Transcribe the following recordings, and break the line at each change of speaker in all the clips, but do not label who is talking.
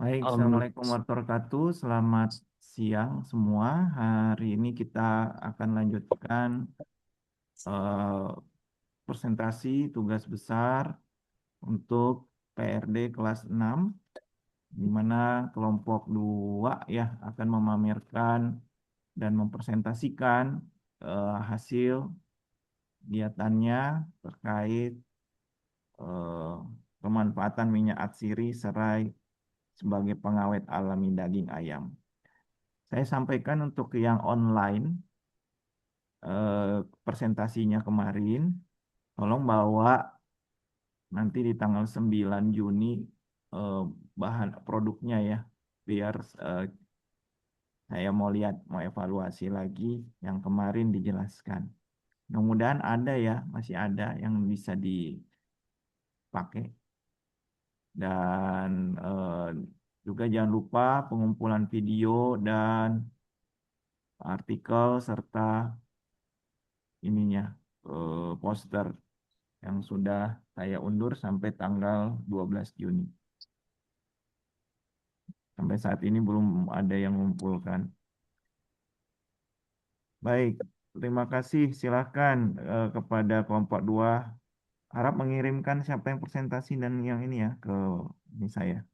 Baik,
Um,
Assalamualaikum warahmatullahi wabarakatuh. Selamat siang semua. Hari ini kita akan lanjutkan eh, presentasi tugas besar untuk PRD kelas 6, di mana kelompok 2 ya akan memamerkan dan mempresentasikan hasil kegiatannya terkait eh, pemanfaatan minyak atsiri serai sebagai pengawet alami daging ayam. Saya sampaikan untuk yang online presentasinya kemarin, tolong bawa nanti di tanggal 9 Juni eh, bahan produknya ya, biar saya mau lihat, mau evaluasi lagi yang kemarin dijelaskan. Mudah-mudahan ada ya, masih ada yang bisa dipakai. Dan juga jangan lupa pengumpulan video dan artikel serta ininya poster yang sudah saya undur sampai tanggal 12 Juni. Sampai saat ini belum ada yang mengumpulkan. Baik, terima kasih. Silakan kepada kelompok 2. Harap mengirimkan siapa yang presentasi dan yang ini ya ke ini saya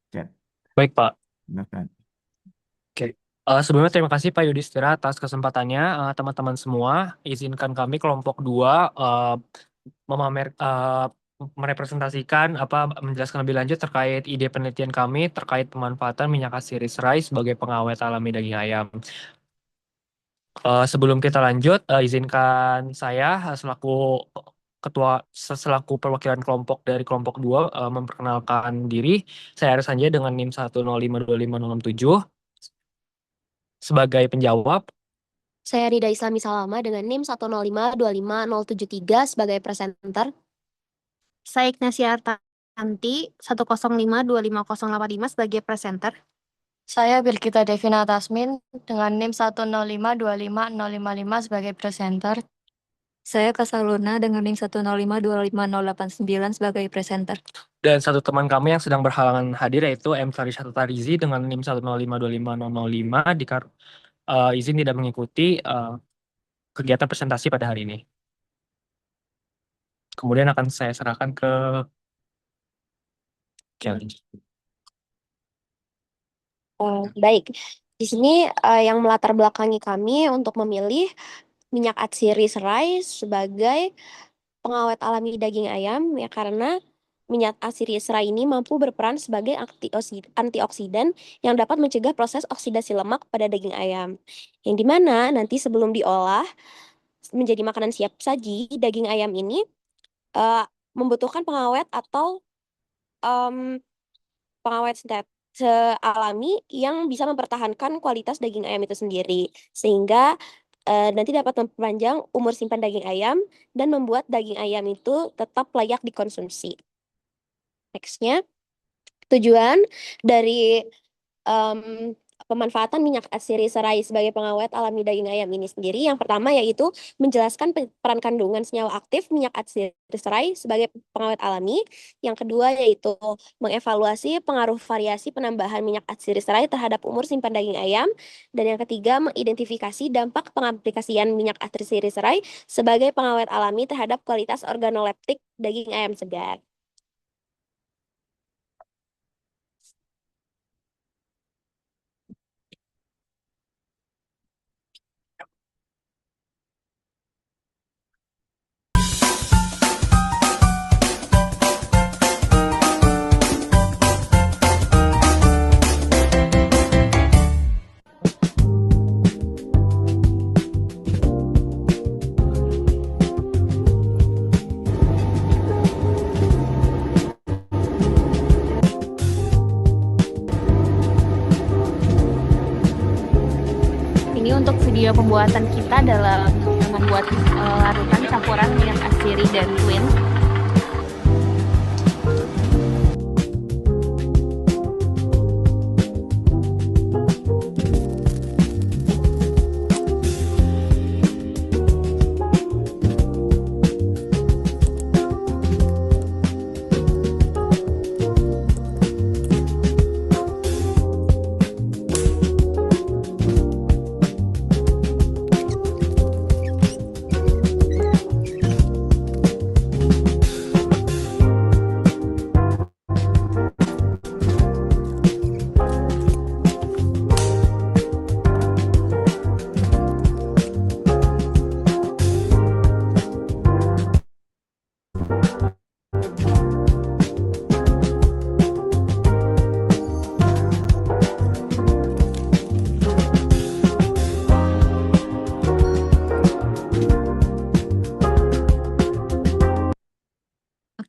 chat.
Baik, Pak.
Silakan.
Oke. Sebelumnya terima kasih Pak Yudhistira atas kesempatannya. Teman-teman semua, izinkan kami kelompok 2 memamer merepresentasikan menjelaskan lebih lanjut terkait ide penelitian kami terkait pemanfaatan minyak atsiri serai sebagai pengawet alami daging ayam. Sebelum kita lanjut, izinkan saya selaku perwakilan kelompok dari kelompok 2 memperkenalkan diri. Saya Aris Sanjaya dengan NIM 1052567 sebagai penjawab.
Saya Rida Islami Salama dengan NIM 105257073 sebagai presenter.
Saya Ignacia Artanti 105258085 sebagai presenter.
Saya Birgita Devina Tasmin dengan NIM 105250055 sebagai presenter.
Saya Kasaluna dengan NIM 105258089 sebagai presenter.
Dan satu teman kami yang sedang berhalangan hadir yaitu M. Farisha Tarizi dengan NIM 105250005 izin tidak mengikuti kegiatan presentasi pada hari ini. Kemudian akan saya serahkan ke Kelly.
Baik, di sini yang melatar belakangi kami untuk memilih minyak atsiri serai sebagai pengawet alami daging ayam ya karena minyak atsiri serai ini mampu berperan sebagai antioksidan yang dapat mencegah proses oksidasi lemak pada daging ayam. Yang dimana nanti sebelum diolah menjadi makanan siap saji, daging ayam ini membutuhkan pengawet atau pengawet alami yang bisa mempertahankan kualitas daging ayam itu sendiri. Sehingga nanti dapat memperpanjang umur simpan daging ayam dan membuat daging ayam itu tetap layak dikonsumsi. Nextnya, tujuan dari pemanfaatan minyak atsiri serai sebagai pengawet alami daging ayam ini sendiri. Yang pertama yaitu menjelaskan peran kandungan senyawa aktif minyak atsiri serai sebagai pengawet alami. Yang kedua yaitu mengevaluasi pengaruh variasi penambahan minyak atsiri serai terhadap umur simpan daging ayam. Dan yang ketiga mengidentifikasi dampak pengaplikasian minyak atsiri serai sebagai pengawet alami terhadap kualitas organoleptik daging ayam segar.
Ini untuk video pembuatan kita dalam membuat larutan campuran minyak atsiri dan twin.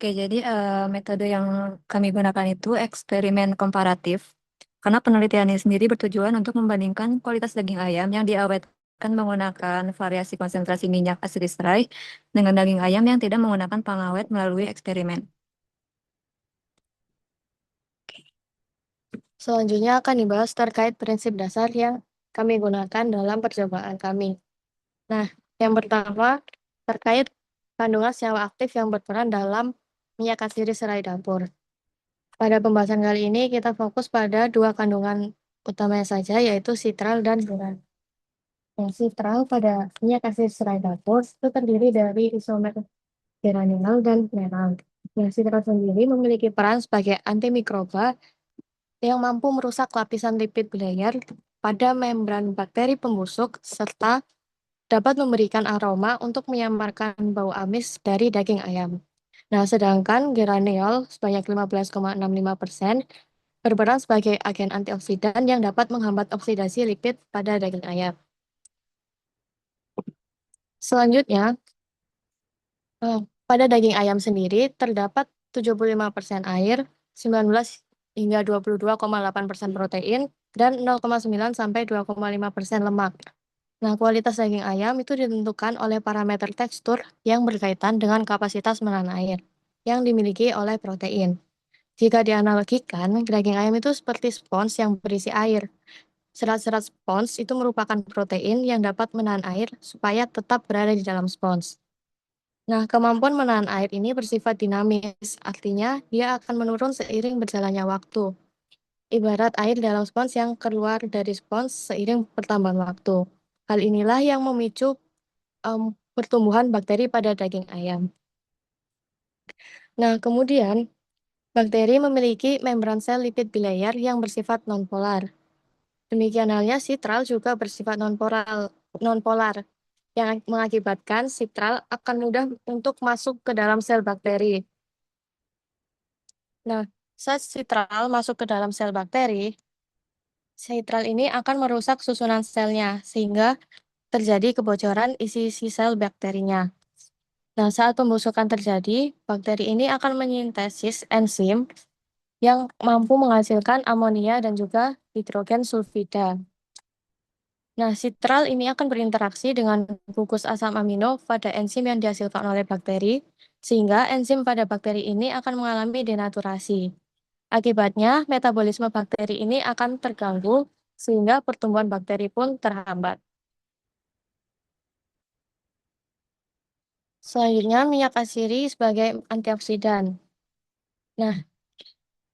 Oke, jadi metode yang kami gunakan itu eksperimen komparatif. Karena penelitian ini sendiri bertujuan untuk membandingkan kualitas daging ayam yang diawetkan menggunakan variasi konsentrasi minyak asidi serai dengan daging ayam yang tidak menggunakan pengawet melalui eksperimen.
Selanjutnya akan dibahas terkait prinsip dasar yang kami gunakan dalam percobaan kami. Nah, yang pertama terkait kandungan senyawa aktif yang berperan dalam minyak asiri serai dapur. Pada pembahasan kali ini kita fokus pada dua kandungan utamanya saja, yaitu sitral dan furan. Yang sitral pada minyak asiri serai dapur itu terdiri dari isomer geraniol dan phenol. Yang sitral sendiri memiliki peran sebagai antimikroba yang mampu merusak lapisan lipid bilayer pada membran bakteri pembusuk serta dapat memberikan aroma untuk menyamarkan bau amis dari daging ayam. Nah, sedangkan geraniol sebanyak 15,65% berperan sebagai agen antioksidan yang dapat menghambat oksidasi lipid pada daging ayam. Selanjutnya, pada daging ayam sendiri terdapat 75% air, 19 hingga 22,8% protein, dan 0,9 sampai 2,5% lemak. Nah, kualitas daging ayam itu ditentukan oleh parameter tekstur yang berkaitan dengan kapasitas menahan air yang dimiliki oleh protein. Jika dianalogikan, daging ayam itu seperti spons yang berisi air. Serat-serat spons itu merupakan protein yang dapat menahan air supaya tetap berada di dalam spons. Nah, kemampuan menahan air ini bersifat dinamis, artinya dia akan menurun seiring berjalannya waktu. Ibarat air dalam spons yang keluar dari spons seiring pertambahan waktu. Hal inilah yang memicu pertumbuhan bakteri pada daging ayam. Nah, kemudian bakteri memiliki membran sel lipid bilayer yang bersifat nonpolar. Demikian halnya sitral juga bersifat nonpolar yang mengakibatkan sitral akan mudah untuk masuk ke dalam sel bakteri. Nah, saat sitral masuk ke dalam sel bakteri, sitral ini akan merusak susunan selnya sehingga terjadi kebocoran isi sel bakterinya. Nah, saat pembusukan terjadi, bakteri ini akan menyintesis enzim yang mampu menghasilkan amonia dan juga hidrogen sulfida. Nah, sitral ini akan berinteraksi dengan gugus asam amino pada enzim yang dihasilkan oleh bakteri, sehingga enzim pada bakteri ini akan mengalami denaturasi. Akibatnya, metabolisme bakteri ini akan terganggu, sehingga pertumbuhan bakteri pun terhambat. Selanjutnya, minyak asiri sebagai antioksidan. Nah,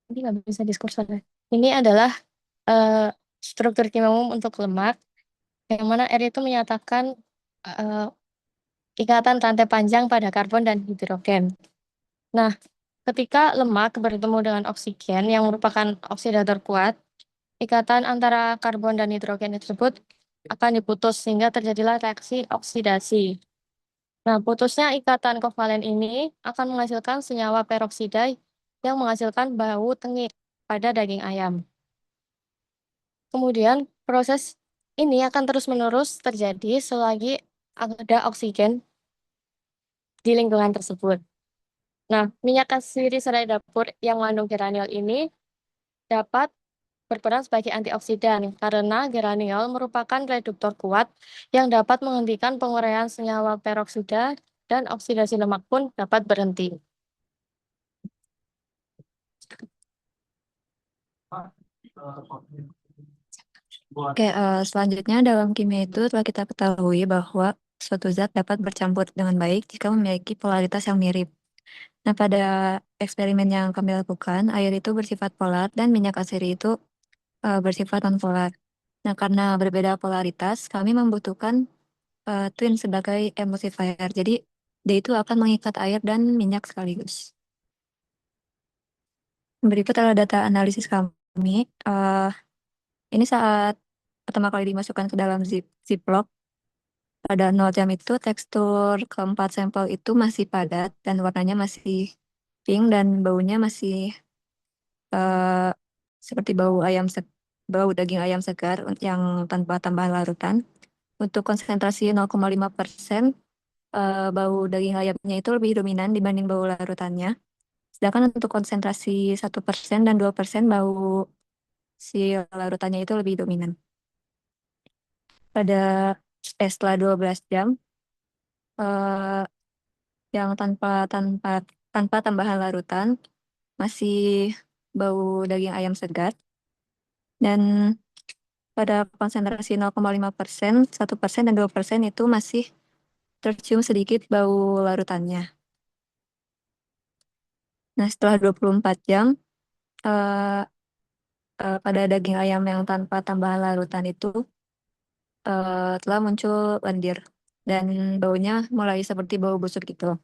ini nggak bisa diskurs soalnya. Ini adalah struktur kimia umum untuk lemak, yang mana R itu menyatakan ikatan rantai panjang pada karbon dan hidrogen. Nah, ketika lemak bertemu dengan oksigen yang merupakan oksidator kuat, ikatan antara karbon dan hidrogen tersebut akan diputus sehingga terjadilah reaksi oksidasi. Nah, putusnya ikatan kovalen ini akan menghasilkan senyawa peroksida yang menghasilkan bau tengik pada daging ayam. Kemudian proses ini akan terus-menerus terjadi selagi ada oksigen di lingkungan tersebut. Nah, minyak asiri serai dapur yang mengandung geraniol ini dapat berperan sebagai antioksidan karena geraniol merupakan reduktor kuat yang dapat menghentikan penguraian senyawa peroksida dan oksidasi lemak pun dapat berhenti.
Oke, selanjutnya dalam kimia itu telah kita ketahui bahwa suatu zat dapat bercampur dengan baik jika memiliki polaritas yang mirip. Nah, pada eksperimen yang kami lakukan, air itu bersifat polar dan minyak asiri itu bersifat non-polar. Nah, karena berbeda polaritas, kami membutuhkan twin sebagai emulsifier. Jadi, dia itu akan mengikat air dan minyak sekaligus. Berikut adalah data analisis kami. Ini saat pertama kali dimasukkan ke dalam ziplock, pada 0 jam itu tekstur keempat sampel itu masih padat dan warnanya masih pink dan baunya masih seperti bau daging ayam segar yang tanpa tambahan larutan. Untuk konsentrasi 0,5%, bau daging ayamnya itu lebih dominan dibanding bau larutannya. Sedangkan untuk konsentrasi 1% dan 2% bau si larutannya itu lebih dominan. Pada setelah 12 jam, eh, yang tanpa tanpa tanpa tambahan larutan masih bau daging ayam segar, dan pada konsentrasi 0,5%, 1% dan 2% itu masih tercium sedikit bau larutannya. Nah, setelah 24 jam, eh, pada daging ayam yang tanpa tambahan larutan itu telah muncul lendir dan baunya mulai seperti bau busuk gitu.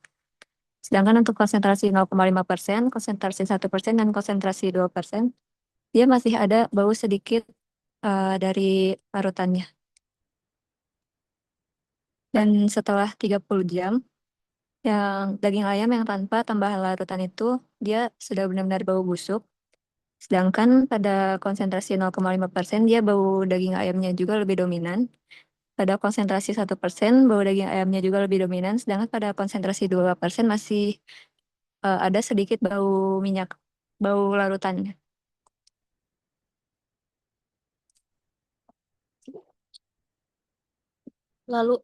Sedangkan untuk konsentrasi 0,5%, konsentrasi 1% dan konsentrasi 2%, dia masih ada bau sedikit dari larutannya. Dan setelah 30 jam, yang daging ayam yang tanpa tambahan larutan itu, dia sudah benar-benar bau busuk. Sedangkan pada konsentrasi 0,5%, dia bau daging ayamnya juga lebih dominan. Pada konsentrasi 1%, bau daging ayamnya juga lebih dominan. Sedangkan pada konsentrasi 2% masih ada sedikit bau minyak, bau larutannya.
Lalu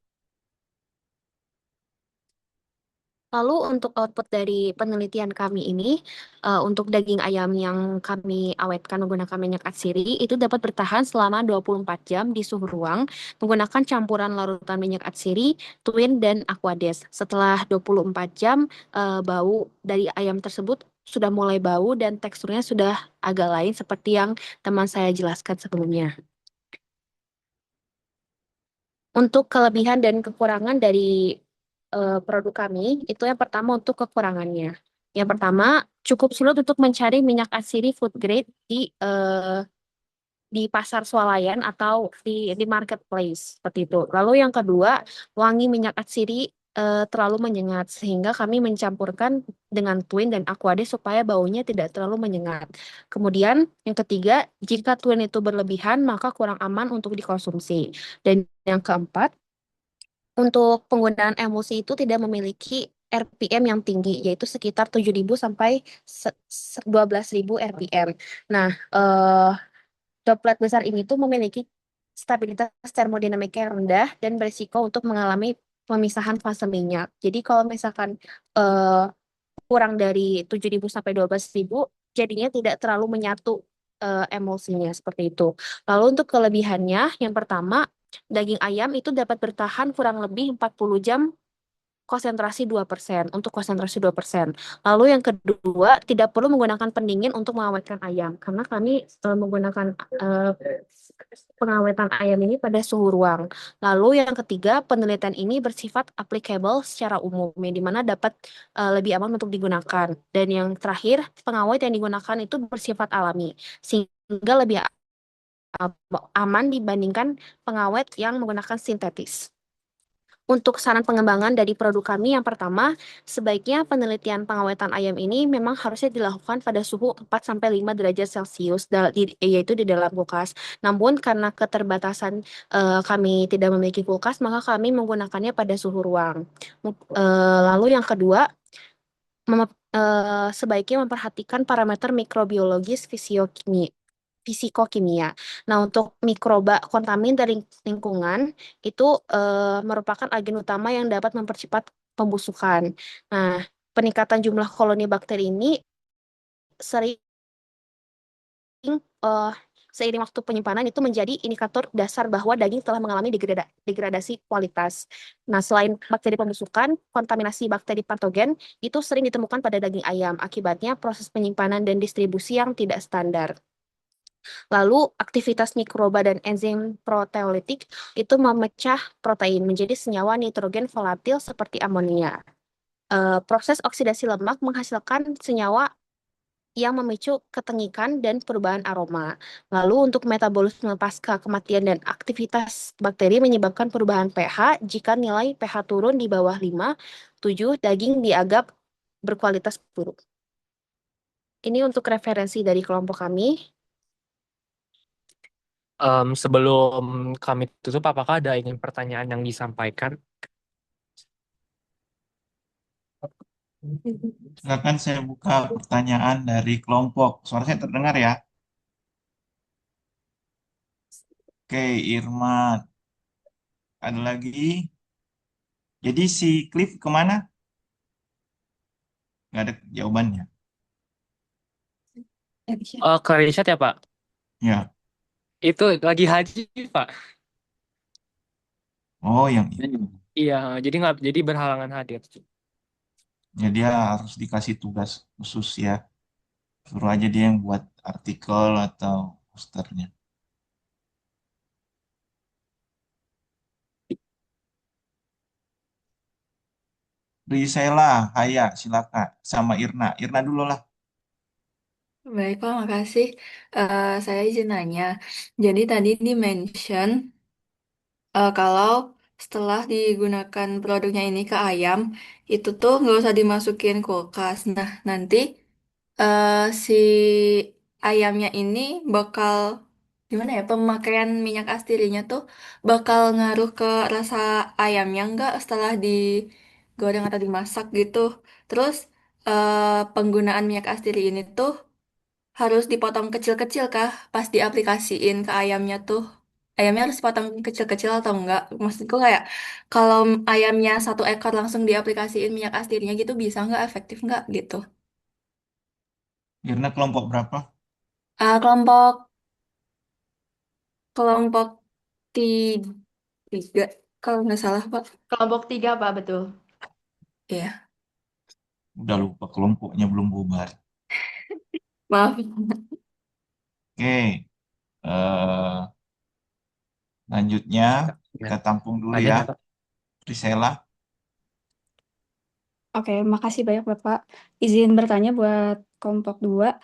Lalu untuk output dari penelitian kami ini, untuk daging ayam yang kami awetkan menggunakan minyak atsiri, itu dapat bertahan selama 24 jam di suhu ruang menggunakan campuran larutan minyak atsiri, Twin, dan Aquades. Setelah 24 jam, bau dari ayam tersebut sudah mulai bau dan teksturnya sudah agak lain seperti yang teman saya jelaskan sebelumnya. Untuk kelebihan dan kekurangan dari produk kami, itu yang pertama untuk kekurangannya. Yang pertama, cukup sulit untuk mencari minyak atsiri food grade di pasar swalayan atau di marketplace seperti itu. Lalu yang kedua, wangi minyak atsiri terlalu menyengat sehingga kami mencampurkan dengan Twin dan Aquade supaya baunya tidak terlalu menyengat. Kemudian yang ketiga, jika Twin itu berlebihan maka kurang aman untuk dikonsumsi. Dan yang keempat, untuk penggunaan emulsi itu tidak memiliki RPM yang tinggi, yaitu sekitar 7.000 sampai 12.000 RPM. Nah, droplet besar ini tuh memiliki stabilitas termodinamika yang rendah dan berisiko untuk mengalami pemisahan fase minyak. Jadi kalau misalkan eh, kurang dari 7.000 sampai 12.000, jadinya tidak terlalu menyatu emulsinya seperti itu. Lalu untuk kelebihannya, yang pertama, daging ayam itu dapat bertahan kurang lebih 40 jam konsentrasi 2%, untuk konsentrasi 2%. Lalu yang kedua, tidak perlu menggunakan pendingin untuk mengawetkan ayam, karena kami menggunakan pengawetan ayam ini pada suhu ruang. Lalu yang ketiga, penelitian ini bersifat applicable secara umum, yang dimana dapat lebih aman untuk digunakan. Dan yang terakhir, pengawet yang digunakan itu bersifat alami, sehingga lebih aman dibandingkan pengawet yang menggunakan sintetis. Untuk saran pengembangan dari produk kami, yang pertama, sebaiknya penelitian pengawetan ayam ini memang harusnya dilakukan pada suhu 4-5 derajat Celcius, yaitu di dalam kulkas. Namun, karena keterbatasan kami tidak memiliki kulkas, maka kami menggunakannya pada suhu ruang. Lalu yang kedua, sebaiknya memperhatikan parameter mikrobiologis fisikokimia. Nah, untuk mikroba kontamin dari lingkungan itu merupakan agen utama yang dapat mempercepat pembusukan. Nah, peningkatan jumlah koloni bakteri ini sering eh, seiring waktu penyimpanan itu menjadi indikator dasar bahwa daging telah mengalami degradasi kualitas. Nah, selain bakteri pembusukan, kontaminasi bakteri patogen itu sering ditemukan pada daging ayam. Akibatnya proses penyimpanan dan distribusi yang tidak standar. Lalu, aktivitas mikroba dan enzim proteolitik itu memecah protein menjadi senyawa nitrogen volatil seperti amonia. Proses oksidasi lemak menghasilkan senyawa yang memicu ketengikan dan perubahan aroma. Lalu untuk metabolisme pasca kematian dan aktivitas bakteri menyebabkan perubahan pH jika nilai pH turun di bawah 5, 7, daging dianggap berkualitas buruk. Ini untuk referensi dari kelompok kami.
Sebelum kami tutup, apakah ada ingin pertanyaan yang disampaikan?
Silakan saya buka pertanyaan dari kelompok. Suara saya terdengar ya? Oke, Irma. Ada lagi. Jadi si Cliff kemana? Nggak ada jawabannya.
Ke Richard ya Pak?
Ya.
Itu lagi haji Pak.
Oh, yang itu.
Iya, jadi nggak jadi berhalangan hadir.
Ya, dia harus dikasih tugas khusus ya. Suruh aja dia yang buat artikel atau posternya. Risela, Haya, silakan. Sama Irna. Irna dulu lah.
Baik, Pak, makasih. Saya izin nanya. Jadi tadi di-mention kalau setelah digunakan produknya ini ke ayam, itu tuh nggak usah dimasukin kulkas. Nah, nanti si ayamnya ini bakal gimana ya? Pemakaian minyak astirinya tuh bakal ngaruh ke rasa ayamnya nggak setelah digoreng atau dimasak gitu. Terus penggunaan minyak astiri ini tuh harus dipotong kecil-kecil kah pas diaplikasiin ke ayamnya tuh? Ayamnya harus dipotong kecil-kecil atau enggak? Maksudku kayak kalau ayamnya satu ekor langsung diaplikasiin minyak astirnya gitu bisa nggak efektif nggak gitu?
Irna kelompok berapa?
Kelompok kelompok tiga kalau nggak salah Pak.
Kelompok 3, Pak, betul.
Iya,
Udah lupa kelompoknya belum bubar.
maaf.
Oke. eh Lanjutnya kita
Gimana?
tampung dulu
Ada
ya.
nih Pak.
Prisela.
Oke, makasih banyak Bapak. Izin bertanya buat kelompok 2.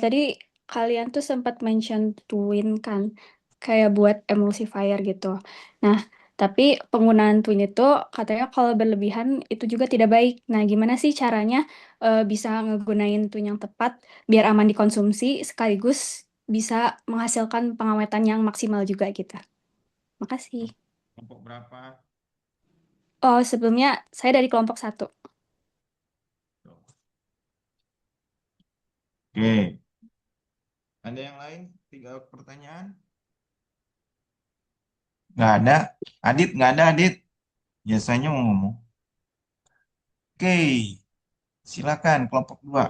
Tadi kalian tuh sempat mention twin kan, kayak buat emulsifier gitu. Nah, tapi penggunaan twin itu katanya kalau berlebihan itu juga tidak baik. Nah, gimana sih caranya bisa ngegunain twin yang tepat biar aman dikonsumsi sekaligus bisa menghasilkan pengawetan yang maksimal juga gitu. Makasih.
Kelompok berapa?
Oh, sebelumnya saya dari kelompok 1.
Oke. Ada yang lain? 3 pertanyaan? Nggak ada. Adit, nggak ada Adit. Biasanya mau ngomong. Oke. Silakan kelompok 2.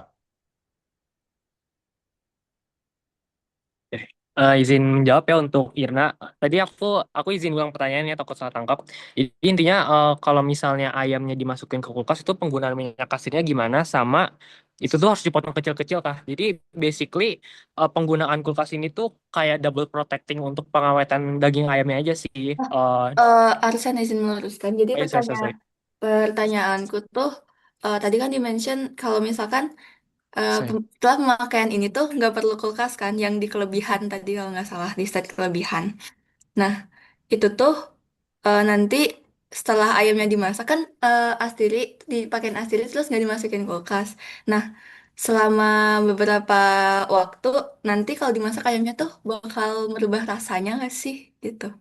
Izin menjawab ya untuk Irna. Tadi aku izin ulang pertanyaannya takut salah tangkap. Jadi intinya kalau misalnya ayamnya dimasukin ke kulkas itu penggunaan minyak asidnya gimana sama itu tuh harus dipotong kecil-kecil kah? Jadi basically penggunaan kulkas ini tuh kayak double protecting untuk pengawetan daging ayamnya aja sih.
Arsen izin meluruskan. Jadi
Oh, iya, sorry.
pertanyaanku tuh tadi kan di-mention kalau misalkan
Sorry.
setelah pemakaian ini tuh nggak perlu kulkas kan yang di kelebihan tadi kalau nggak salah di set kelebihan. Nah, itu tuh nanti setelah ayamnya dimasak kan astiri dipakein astiri terus nggak dimasukin kulkas. Nah, selama beberapa waktu nanti kalau dimasak ayamnya tuh bakal merubah rasanya nggak sih gitu?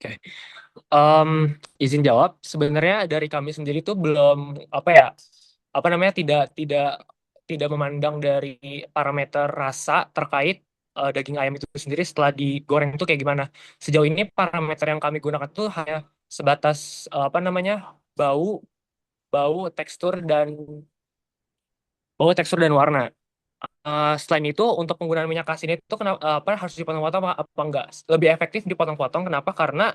Oke. Em, izin jawab, sebenarnya dari kami sendiri tuh belum apa ya, apa namanya tidak tidak memandang dari parameter rasa terkait daging ayam itu sendiri setelah digoreng itu kayak gimana. Sejauh ini parameter yang kami gunakan tuh hanya sebatas apa namanya bau, bau, tekstur dan warna. Selain itu, untuk penggunaan minyak asin itu kenapa apa harus dipotong-potong apa enggak? Lebih efektif dipotong-potong. Kenapa? Karena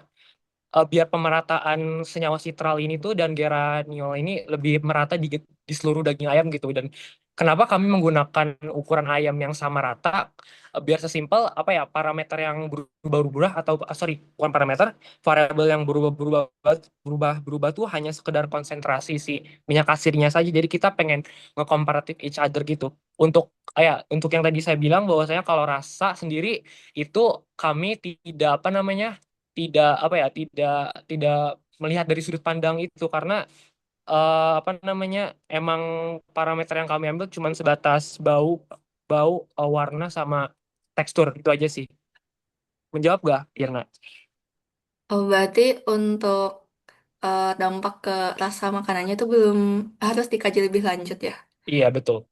biar pemerataan senyawa sitral ini tuh dan geraniol ini lebih merata di seluruh daging ayam gitu. Dan kenapa kami menggunakan ukuran ayam yang sama rata? Biar sesimpel apa ya parameter yang berubah-ubah atau sorry bukan parameter, variabel yang berubah-berubah berubah-berubah tuh hanya sekedar konsentrasi si minyak asidnya saja. Jadi kita pengen nge-comparative each other gitu. Untuk untuk yang tadi saya bilang bahwasanya kalau rasa sendiri itu kami tidak apa namanya tidak apa ya tidak tidak melihat dari sudut pandang itu karena apa namanya emang parameter yang kami ambil cuma sebatas bau bau warna sama tekstur itu aja sih. Menjawab gak Irna?
Oh, berarti untuk dampak ke rasa makanannya itu belum harus dikaji lebih lanjut ya.
Iya, betul.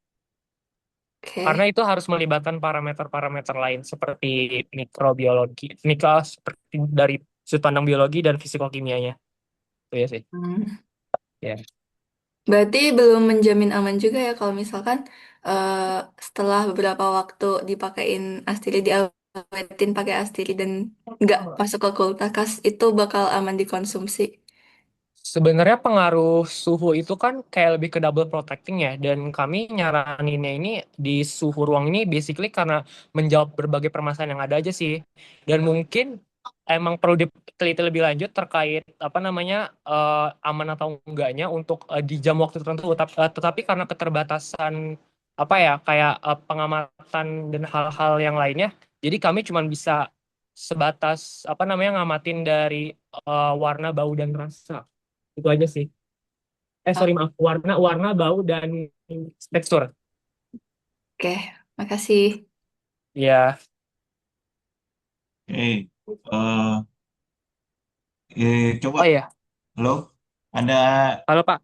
Karena
Oke.
itu harus melibatkan parameter-parameter lain seperti mikrobiologi, seperti dari sudut pandang biologi dan fisikokimianya. Itu ya sih.
Hmm.
Ya.
Berarti belum menjamin aman juga ya kalau misalkan eh, setelah beberapa waktu dipakein astiri, diawetin pakai astiri dan nggak masuk ke kulkas, itu bakal aman dikonsumsi.
Sebenarnya pengaruh suhu itu kan kayak lebih ke double protecting ya, dan kami nyaraninnya ini di suhu ruang ini basically karena menjawab berbagai permasalahan yang ada aja sih. Dan mungkin emang perlu diteliti lebih lanjut terkait apa namanya aman atau enggaknya untuk di jam waktu tertentu. Tetapi karena keterbatasan apa ya kayak pengamatan dan hal-hal yang lainnya, jadi kami cuma bisa sebatas apa namanya ngamatin dari warna, bau dan rasa. Itu aja sih. Sorry maaf, warna, bau dan tekstur.
Oke, makasih.
Ya,
Oke, coba,
oh iya,
halo, ada,
halo Pak.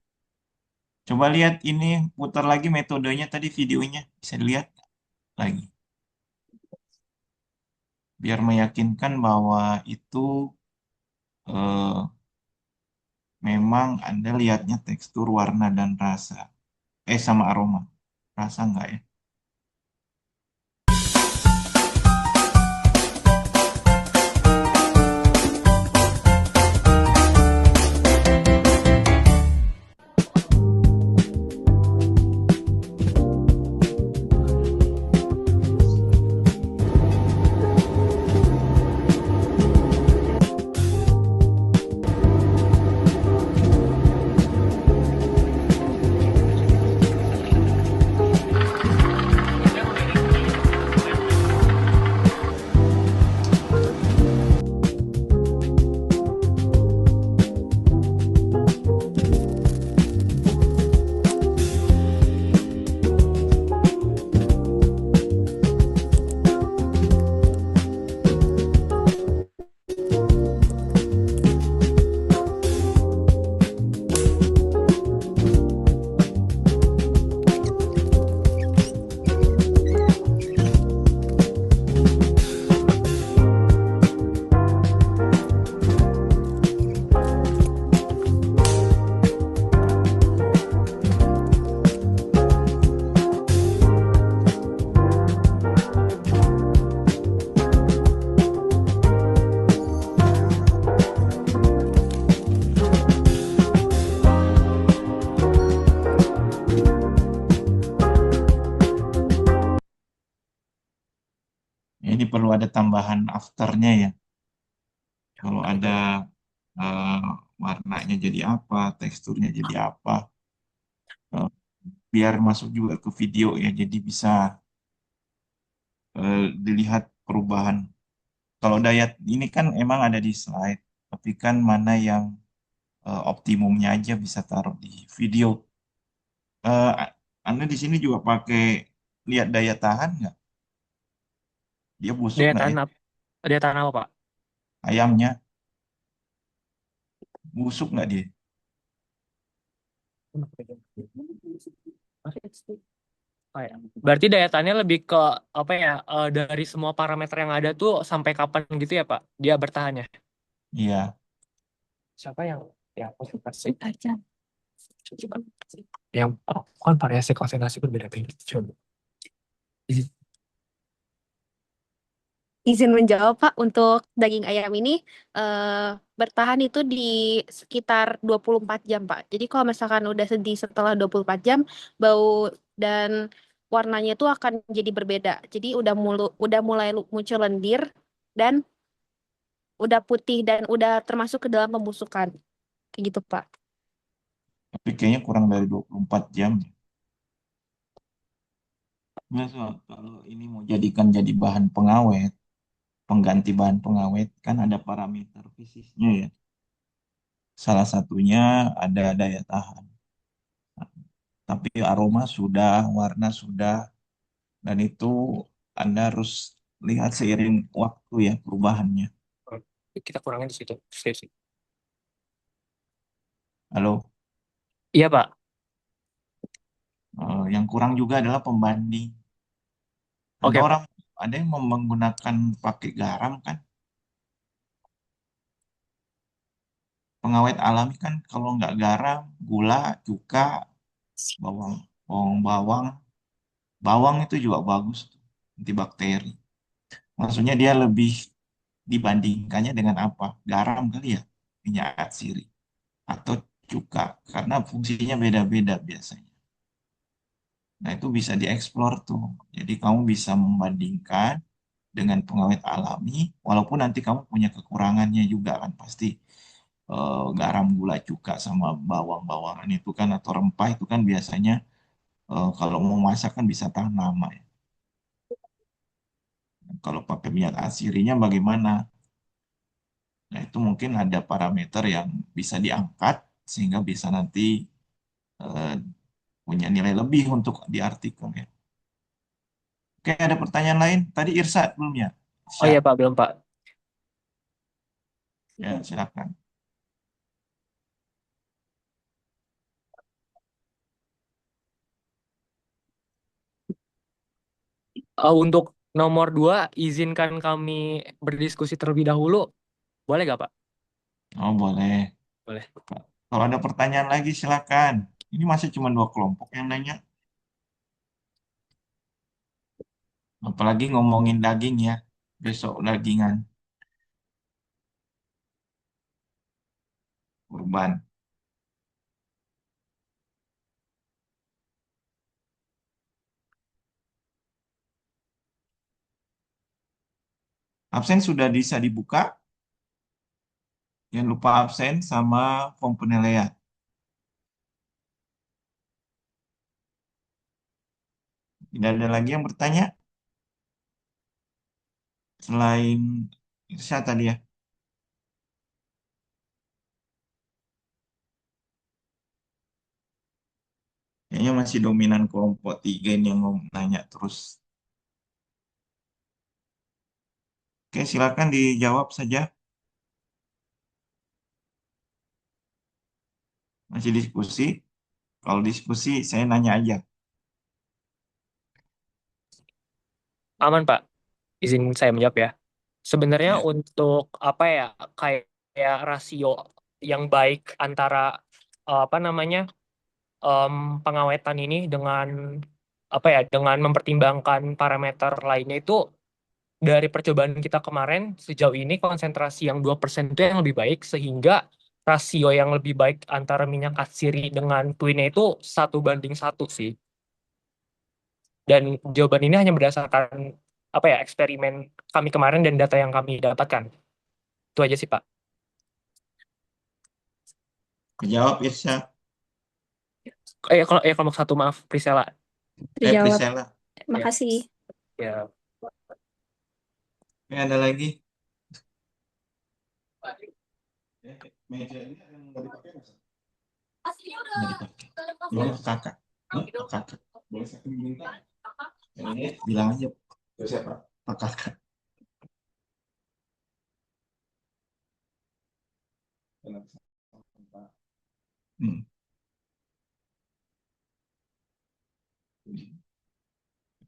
coba lihat ini, putar lagi metodenya tadi videonya, bisa dilihat lagi, biar meyakinkan bahwa itu eh, memang Anda lihatnya tekstur, warna, dan rasa. Sama aroma. Rasa enggak ya? Ini perlu ada tambahan afternya ya. Kalau ada eh, warnanya jadi apa, teksturnya jadi apa, eh, biar masuk juga ke video ya. Jadi bisa dilihat perubahan. Kalau diet ini kan emang ada di slide, tapi kan mana yang optimumnya aja bisa taruh di video. Eh, Anda di sini juga pakai lihat daya tahan nggak? Dia busuk
Daya
nggak ya?
tahan apa? Daya tahan apa Pak?
Ayamnya busuk nggak dia?
Oh, ya. Berarti daya tahannya lebih ke apa ya? Dari semua parameter yang ada tuh sampai kapan gitu ya Pak? Dia bertahannya.
Iya.
Siapa yang konsentrasi? Yang kan variasi konsentrasi berbeda-beda. Coba.
Izin menjawab, Pak, untuk daging ayam ini bertahan itu di sekitar 24 jam, Pak. Jadi kalau misalkan udah sedih setelah 24 jam, bau dan warnanya itu akan jadi berbeda. Jadi udah mulai muncul lendir dan udah putih dan udah termasuk ke dalam pembusukan. Kayak gitu, Pak.
Tapi kayaknya kurang dari 24 jam. Nah, kalau ini mau jadikan jadi bahan pengawet, pengganti bahan pengawet, kan ada parameter fisiknya ya. Salah satunya ada daya tahan. Tapi aroma sudah, warna sudah, dan itu Anda harus lihat seiring waktu ya perubahannya.
Kita kurangin di situ. Sih.
Halo.
Iya, Pak.
Yang kurang juga adalah pembanding. Ada
Oke, Pak.
orang, ada yang menggunakan pakai garam kan. Pengawet alami kan kalau nggak garam, gula, cuka, bawang, bawang, bawang itu juga bagus tuh, antibakteri. Maksudnya dia lebih dibandingkannya dengan apa? Garam kali ya, minyak atsiri atau cuka, karena fungsinya beda-beda biasanya. Nah, itu bisa dieksplor tuh. Jadi kamu bisa membandingkan dengan pengawet alami, walaupun nanti kamu punya kekurangannya juga kan pasti. Garam, gula, cuka, sama bawang-bawangan itu kan atau rempah itu kan biasanya kalau mau masak kan bisa tahan lama ya. Kalau pakai minyak asirinya bagaimana? Nah, itu mungkin ada parameter yang bisa diangkat sehingga bisa nanti eh, punya nilai lebih untuk di artikel ya. Oke, ada pertanyaan lain? Tadi Irsa belum ya?
Oh
Irsa,
iya, Pak, belum, Pak.
ya silakan.
Untuk nomor 2, izinkan kami berdiskusi terlebih dahulu. Boleh nggak, Pak?
Oh, boleh.
Boleh.
Kalau ada pertanyaan lagi silakan. Ini masih cuma dua kelompok yang nanya. Apalagi ngomongin daging ya. Besok dagingan kurban. Absen sudah bisa dibuka. Jangan lupa absen sama form penilaian. Tidak ada lagi yang bertanya selain Irsya tadi ya. Kayaknya masih dominan kelompok tiga ini yang mau nanya terus. Oke, silakan dijawab saja. Masih diskusi. Kalau diskusi, saya nanya aja.
Aman, Pak. Izin saya menjawab ya. Sebenarnya
Ya,
untuk apa ya, kayak rasio yang baik antara apa namanya, em, pengawetan ini dengan apa ya, dengan mempertimbangkan parameter lainnya itu, dari percobaan kita kemarin sejauh ini konsentrasi yang 2% itu yang lebih baik, sehingga rasio yang lebih baik antara minyak atsiri dengan twinnya itu 1:1 sih. Dan jawaban ini hanya berdasarkan apa ya, eksperimen kami kemarin dan data yang kami dapatkan. Itu aja sih, Pak.
kejawab Irsya.
Kelompok satu, maaf, Priscilla.
Terjawab.
Priscilla.
Ya,
Makasih.
ya.
Ada lagi? Meja ini ada yang nggak dipakai nggak, Sat? Nggak dipakai. Boleh ke kakak. Hah? Ke kakak. Boleh saya minta. Yang ini bilang aja. Ke siapa? Ke kakak. Hmm.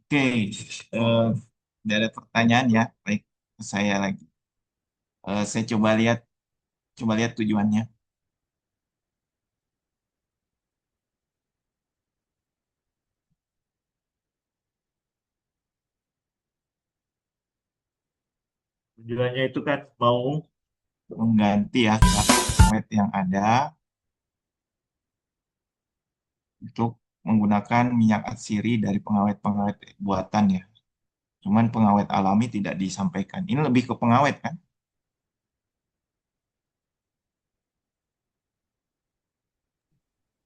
Oke, tidak ada pertanyaan ya. Baik, saya lagi. Saya coba lihat tujuannya. Tujuannya itu kan mau mengganti ya pengawet yang ada untuk menggunakan minyak atsiri dari pengawet-pengawet buatan ya. Cuman pengawet alami tidak disampaikan. Ini lebih ke pengawet kan?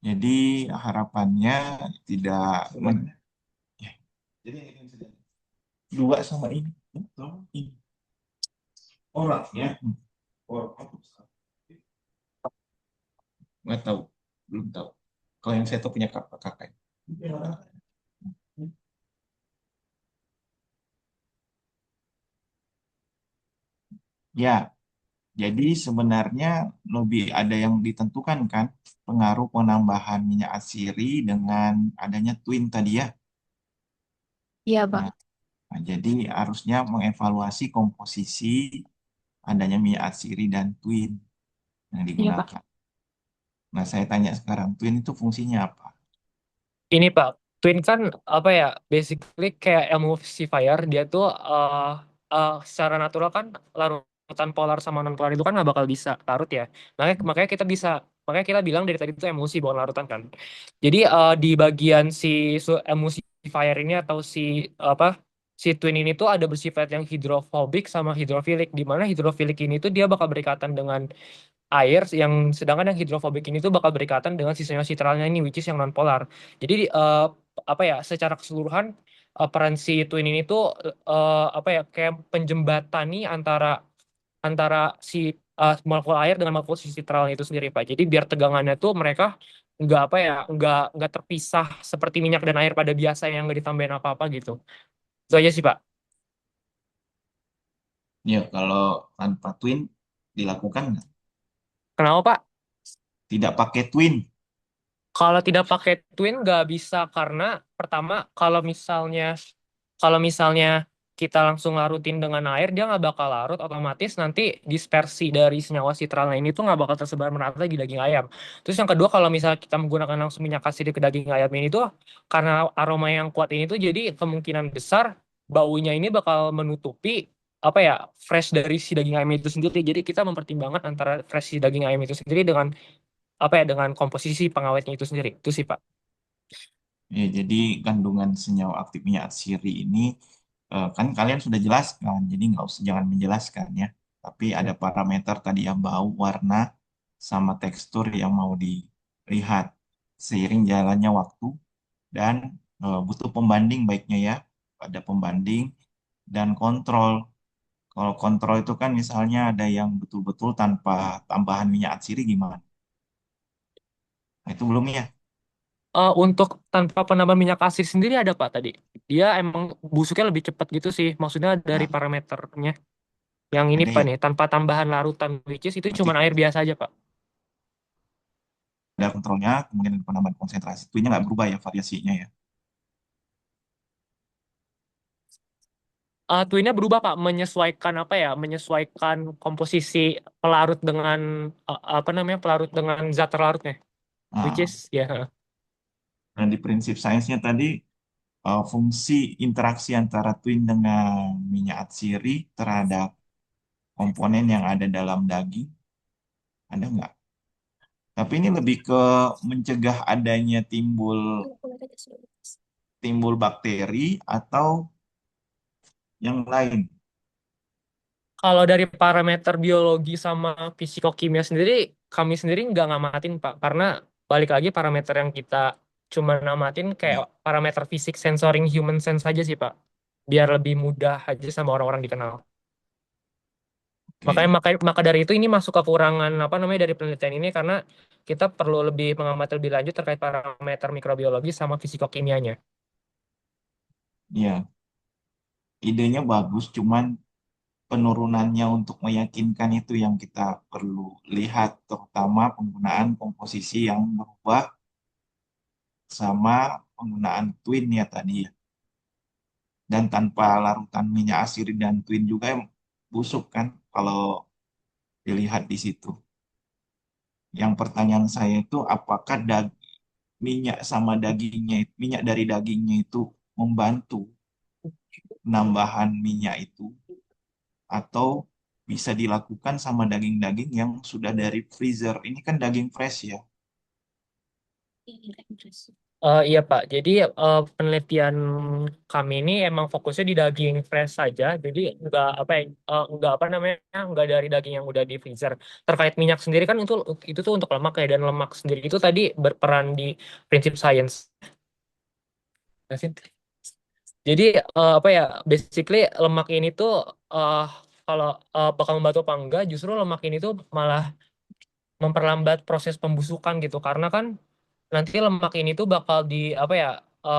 Jadi harapannya tidak ya. Jadi ini bisa jadi dua sama ini. Ini orangnya orang nggak tahu, belum tahu. Kalau yang saya tahu punya kakak. Ya, Jadi sebenarnya lebih ada yang ditentukan kan pengaruh penambahan minyak atsiri dengan adanya twin tadi ya.
Iya, Pak.
Nah, jadi harusnya mengevaluasi komposisi adanya minyak atsiri dan twin yang
Iya, Pak.
digunakan. Nah, saya tanya sekarang, twin itu fungsinya apa?
Ini Pak, Twin kan apa ya, basically kayak emulsifier, dia tuh secara natural kan larutan polar sama non polar itu kan nggak bakal bisa larut ya. Makanya makanya kita bisa makanya kita bilang dari tadi itu emulsi bukan larutan kan. Jadi di bagian si emulsifier ini atau apa si Twin ini tuh ada bersifat yang hidrofobik sama hidrofilik, di mana hidrofilik ini tuh dia bakal berikatan dengan air, yang sedangkan yang hidrofobik ini tuh bakal berikatan dengan sisa sitralnya ini, which is yang non polar. Jadi apa ya, secara keseluruhan peran si twin ini tuh apa ya, kayak penjembatani antara antara si molekul air dengan molekul si sitralnya itu sendiri Pak. Jadi biar tegangannya tuh mereka nggak apa ya, nggak terpisah seperti minyak dan air pada biasa yang nggak ditambahin apa-apa gitu. Itu aja sih Pak.
Ya, kalau tanpa twin dilakukan nggak?
Kenapa Pak?
Tidak pakai twin.
Kalau tidak pakai twin nggak bisa, karena pertama kalau misalnya kita langsung larutin dengan air, dia nggak bakal larut, otomatis nanti dispersi dari senyawa sitralnya ini tuh nggak bakal tersebar merata di daging ayam. Terus yang kedua, kalau misalnya kita menggunakan langsung minyak atsiri ke daging ayam ini tuh, karena aroma yang kuat ini tuh, jadi kemungkinan besar baunya ini bakal menutupi apa ya, fresh dari si daging ayam itu sendiri. Jadi kita mempertimbangkan antara fresh si daging ayam itu sendiri dengan apa ya, dengan komposisi pengawetnya itu sendiri. Itu sih Pak.
Ya, jadi kandungan senyawa aktif minyak atsiri ini kan kalian sudah jelaskan, jadi nggak usah jangan menjelaskan ya. Tapi ada parameter tadi yang bau, warna, sama tekstur yang mau dilihat seiring jalannya waktu dan butuh pembanding baiknya ya. Ada pembanding dan kontrol. Kalau kontrol itu kan misalnya ada yang betul-betul tanpa tambahan minyak atsiri gimana? Nah, itu belum ya?
Untuk tanpa penambahan minyak atsiri sendiri ada Pak tadi. Dia emang busuknya lebih cepat gitu sih. Maksudnya dari
Nah,
parameternya. Yang ini
ada
Pak
ya.
nih, tanpa tambahan larutan, which is itu
Berarti
cuma air biasa aja Pak.
ada kontrolnya, kemudian ada penambahan konsentrasi. Itu nggak berubah ya variasinya ya.
Twinnya berubah Pak, menyesuaikan apa ya, menyesuaikan komposisi pelarut dengan apa namanya, pelarut dengan zat terlarutnya, which
Nah,
is ya.
dan di prinsip sainsnya tadi fungsi interaksi antara twin dengan minyak atsiri terhadap komponen yang ada dalam daging ada nggak? Tapi ini lebih ke mencegah adanya timbul timbul bakteri atau yang lain.
Kalau dari parameter biologi sama fisikokimia sendiri, kami sendiri nggak ngamatin Pak, karena balik lagi parameter yang kita cuma namatin kayak
Ya,
parameter fisik sensoring human sense aja sih Pak, biar lebih mudah aja sama orang-orang dikenal. Makanya
oke.
maka dari itu ini masuk kekurangan apa namanya dari penelitian ini, karena kita perlu lebih mengamati lebih lanjut terkait parameter mikrobiologi sama fisikokimianya.
Ya, idenya bagus, cuman penurunannya untuk meyakinkan itu yang kita perlu lihat, terutama penggunaan komposisi yang berubah sama penggunaan twin ya tadi ya. Dan tanpa larutan minyak atsiri dan twin juga yang busuk kan kalau dilihat di situ. Yang pertanyaan saya itu apakah minyak sama dagingnya, minyak dari dagingnya itu membantu penambahan minyak itu atau bisa dilakukan sama daging-daging yang sudah dari freezer. Ini kan daging fresh ya.
Iya Pak, jadi penelitian kami ini emang fokusnya di daging fresh saja, jadi nggak apa ya, nggak apa namanya, nggak dari daging yang udah di freezer. Terkait minyak sendiri kan itu tuh untuk lemak ya, dan lemak sendiri itu tadi berperan di prinsip sains. Jadi apa ya, basically lemak ini tuh eh, kalau bakal membantu apa enggak, justru lemak ini tuh malah memperlambat proses pembusukan gitu, karena kan nanti lemak ini tuh bakal di apa ya,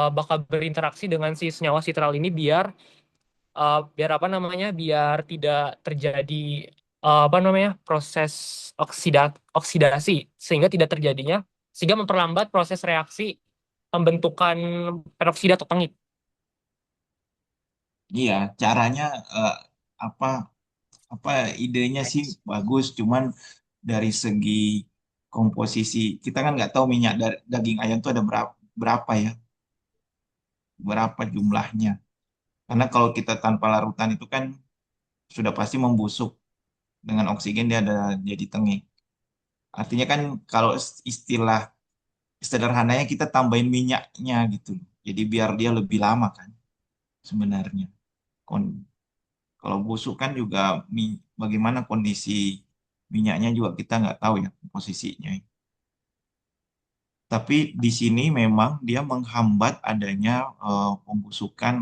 bakal berinteraksi dengan si senyawa sitral ini biar biar apa namanya, biar tidak terjadi apa namanya proses oksidasi sehingga memperlambat proses reaksi pembentukan peroksida atau tengik.
Iya, caranya eh, apa apa idenya sih bagus, cuman dari segi komposisi kita kan nggak tahu minyak dari daging ayam itu ada berapa ya, berapa jumlahnya. Karena kalau kita tanpa larutan itu kan sudah pasti membusuk dengan oksigen dia ada jadi tengik. Artinya kan kalau istilah sederhananya kita tambahin minyaknya gitu. Jadi biar dia lebih lama kan sebenarnya. Kon- Kalau busuk kan juga bagaimana kondisi minyaknya juga kita nggak tahu ya posisinya. Tapi di sini memang dia menghambat adanya pembusukan.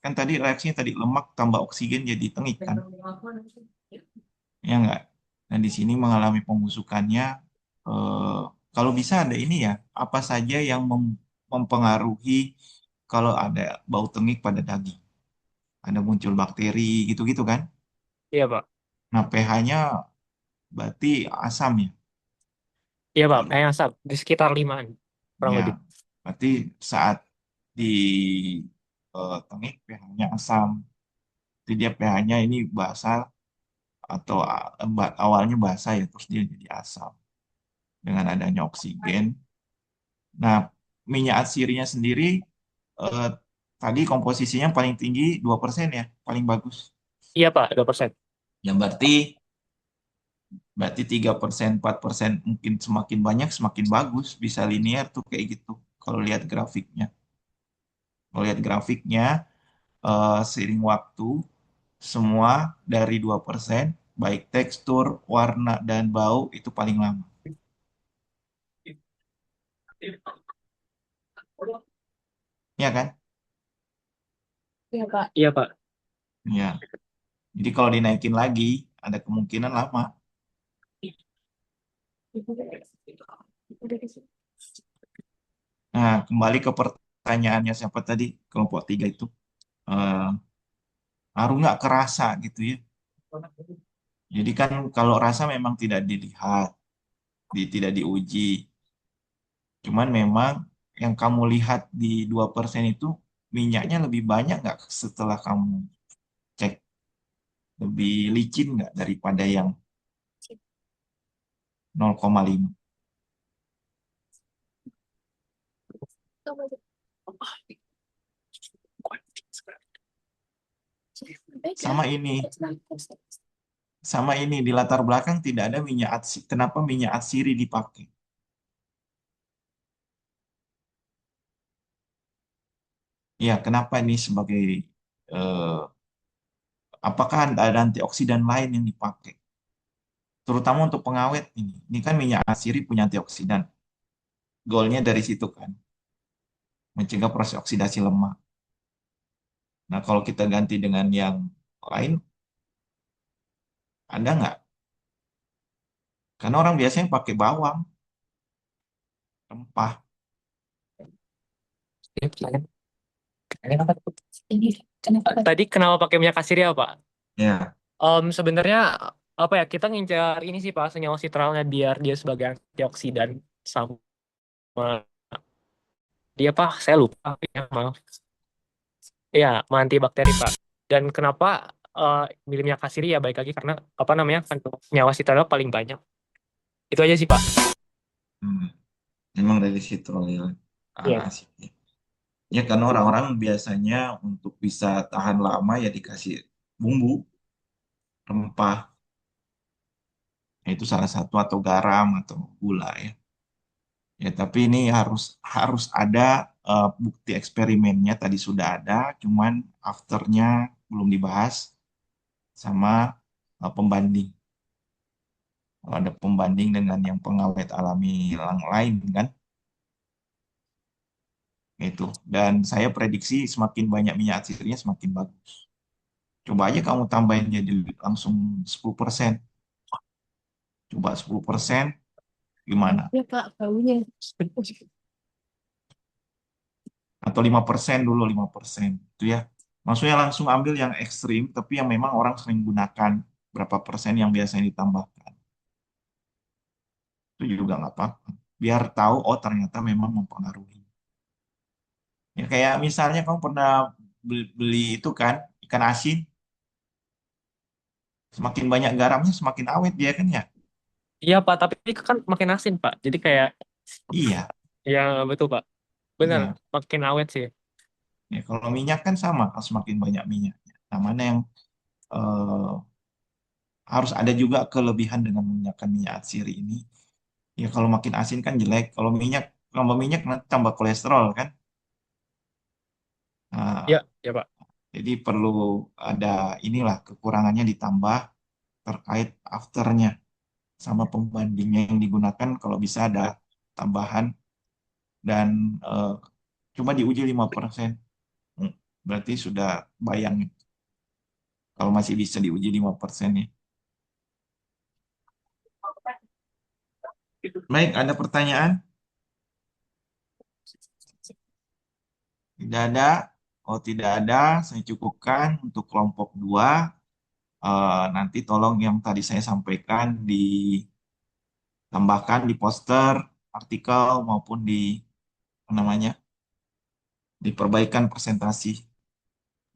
Kan tadi reaksinya tadi lemak tambah oksigen jadi tengik kan, ya nggak? Dan di sini mengalami pembusukannya. eh, Kalau bisa ada ini ya, apa saja yang mempengaruhi kalau ada bau tengik pada daging, ada muncul bakteri gitu-gitu kan?
Iya Pak.
Nah, pH-nya berarti asam ya.
Iya Pak,
Kalau
kayak asap di sekitar 5-an kurang
ya,
lebih.
berarti saat di tengik pH-nya asam. Jadi dia pH-nya ini basa atau awalnya basa ya, terus dia jadi asam dengan adanya oksigen. Nah, minyak atsirinya sendiri eh, tadi komposisinya paling tinggi 2% ya, paling bagus.
Iya Pak, 2%.
Ya berarti 3%, 4% mungkin semakin banyak semakin bagus, bisa linear tuh kayak gitu. Kalau lihat grafiknya. Kalau lihat grafiknya seiring waktu semua dari 2%, baik tekstur, warna dan bau itu paling lama. Ya kan?
Iya, Pak.
Iya Pak.
Ya. Jadi kalau dinaikin lagi ada kemungkinan lama. Nah, kembali ke pertanyaannya siapa tadi, kelompok 3 itu. Eh, Ngaruh nggak kerasa gitu ya. Jadi kan kalau rasa memang tidak dilihat, tidak diuji. Cuman memang yang kamu lihat di 2% itu minyaknya lebih banyak nggak setelah kamu cek? Lebih licin nggak daripada yang 0,5? Sama ini, sama ini di latar belakang tidak ada minyak atsiri. Kenapa minyak atsiri dipakai? Ya, kenapa ini sebagai eh, apakah ada antioksidan lain yang dipakai? Terutama untuk pengawet ini. Ini kan minyak atsiri punya antioksidan. Goalnya dari situ kan, mencegah proses oksidasi lemak. Nah, kalau kita ganti dengan yang lain, ada nggak? Karena orang biasanya pakai bawang, rempah.
Tadi kenapa pakai minyak kasir ya Pak?
Ya,
Sebenarnya apa ya kita ngincar ini sih Pak senyawa sitralnya biar dia sebagai antioksidan sama dia Pak saya lupa ya maaf. Iya, antibakteri Pak. Dan kenapa milih minyak kasir ya baik lagi karena apa namanya kandung senyawa sitralnya paling banyak. Itu aja sih Pak.
hmm, memang dari situ ya.
Iya.
Sih. Ya, karena orang-orang biasanya untuk bisa tahan lama ya dikasih bumbu, rempah. Nah, itu salah satu atau garam atau gula ya. Ya, tapi ini harus harus ada bukti eksperimennya tadi sudah ada, cuman afternya belum dibahas sama pembanding. Kalau ada pembanding dengan yang pengawet alami yang lain kan, itu. Dan saya prediksi semakin banyak minyak atsirinya semakin bagus. Coba aja kamu tambahin jadi langsung 10%. Coba 10% gimana?
Iya, Pak, baunya.
Atau 5% dulu, 5%. Itu ya. Maksudnya langsung ambil yang ekstrim, tapi yang memang orang sering gunakan berapa persen yang biasanya ditambahkan. Itu juga nggak apa-apa. Biar tahu, oh ternyata memang mempengaruhi. Ya kayak misalnya kamu pernah beli itu kan, ikan asin, semakin banyak garamnya semakin awet dia kan ya?
Iya Pak, tapi kan makin asin Pak. Jadi kayak,
Iya,
ya betul Pak. Benar,
iya.
makin awet sih.
Ya, kalau minyak kan sama, kalau semakin banyak minyaknya. Nah, mana yang eh, harus ada juga kelebihan dengan menggunakan minyak atsiri ini. Ya kalau makin asin kan jelek. Kalau minyak tambah minyak nanti tambah kolesterol kan.
Ya,
Nah,
ya Pak.
jadi perlu ada inilah kekurangannya ditambah terkait afternya sama pembandingnya yang digunakan kalau bisa ada tambahan dan eh, cuma diuji 5%. Hmm, Berarti sudah bayang kalau masih bisa diuji 5% ya. Baik, ada pertanyaan? Tidak ada. Oh, tidak ada. Saya cukupkan untuk kelompok 2. Nanti tolong yang tadi saya sampaikan ditambahkan di poster, artikel maupun di apa namanya, diperbaikan presentasi.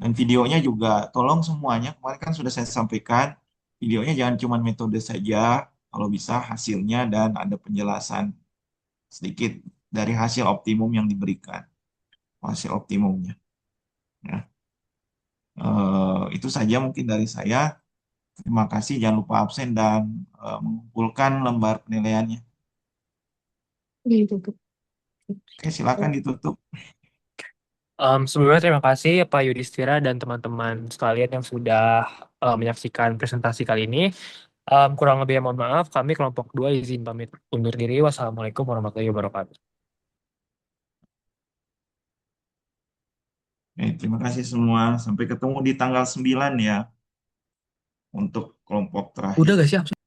Dan videonya juga tolong semuanya. Kemarin kan sudah saya sampaikan, videonya jangan cuma metode saja, kalau bisa hasilnya dan ada penjelasan sedikit dari hasil optimum yang diberikan, hasil optimumnya. Ya. Itu saja mungkin dari saya. Terima kasih, jangan lupa absen dan mengumpulkan lembar penilaiannya.
Ditutup.
Oke, silakan ditutup.
Sebelumnya terima kasih Pak Yudhistira dan teman-teman sekalian yang sudah menyaksikan presentasi kali ini. Kurang lebih mohon maaf, kami kelompok 2 izin pamit undur diri. Wassalamualaikum warahmatullahi wabarakatuh.
Oke, terima kasih semua. Sampai ketemu di tanggal 9 ya untuk kelompok
Udah
terakhir.
gak sih?